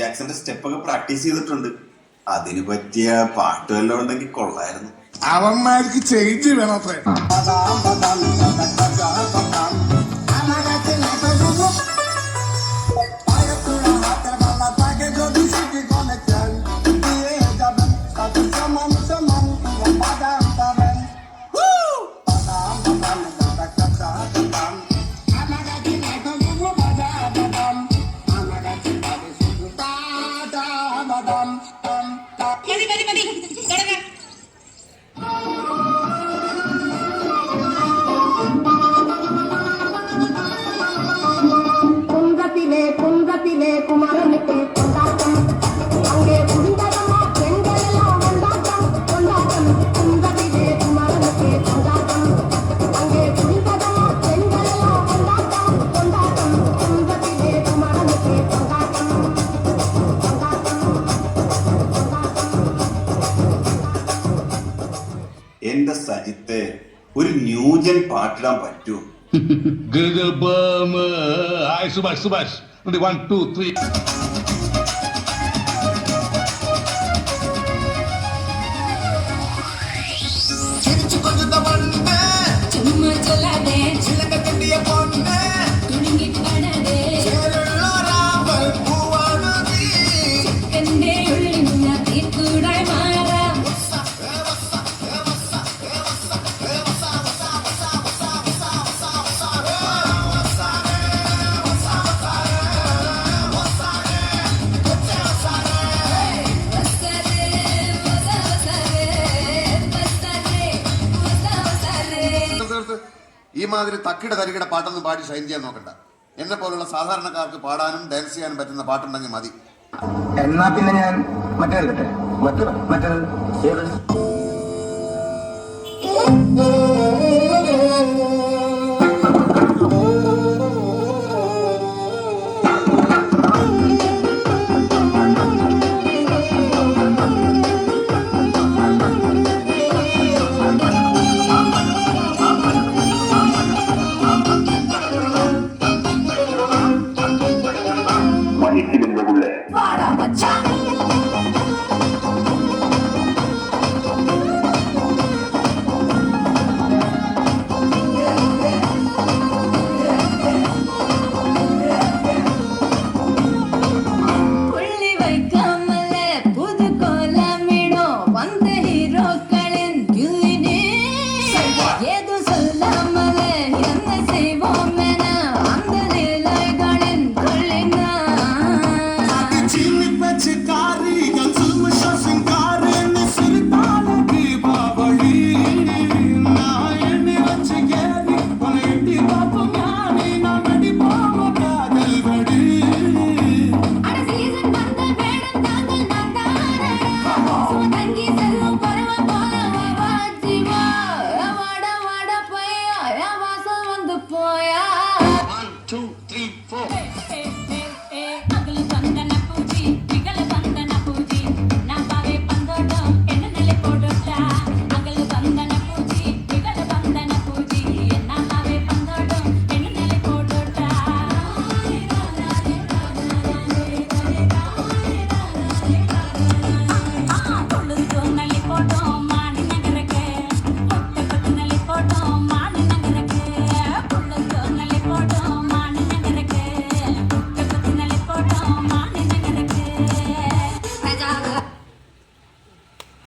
ജാക്സന്റെ സ്റ്റെപ്പൊക്കെ practice ചെയ്തിട്ടുണ്ട്. അതിന് പറ്റിയ പാട്ട് വല്ലതും ഉണ്ടെങ്കിൽ കൊള്ളായിരുന്നു. അവന്മാർക്ക് ചേഞ്ച് വേണം അത്രേ. കുന്തത്തിലെ കുമാരനുക്ക് കൊണ്ടാട്ടം അങ്ങേ കുടുംബമോ പെൺകളെല്ലാം കൊണ്ടാട്ടം കൊണ്ടാട്ടം കുന്തത്തിലെ കുമാരനുക്ക് കൊണ്ടാട്ടം അങ്ങേ കുടുംബമോ പെൺകളെല്ലാം കൊണ്ടാട്ടം കൊണ്ടാട്ടം കുന്തത്തിലെ കുമാരനുക്ക് കൊണ്ടാട്ടം എന്റെ സജിത്തെ ഒരു ന്യൂജൻ പാട്ടിടാൻ പറ്റുമോ? Hi, Subhash. Only 1, 2, 3. ഈ മാതിരി തക്കിടെ തരികിടെ പാട്ടൊന്നും പാടി ഷൈൻ ചെയ്യാൻ നോക്കണ്ട. എന്നെ പോലുള്ള സാധാരണക്കാർക്ക് പാടാനും ഡാൻസ് ചെയ്യാനും പറ്റുന്ന പാട്ടുണ്ടെങ്കിൽ മതി. എന്നാ പിന്നെ ഞാൻ മറ്റേ മറ്റേത് One, two, three, four.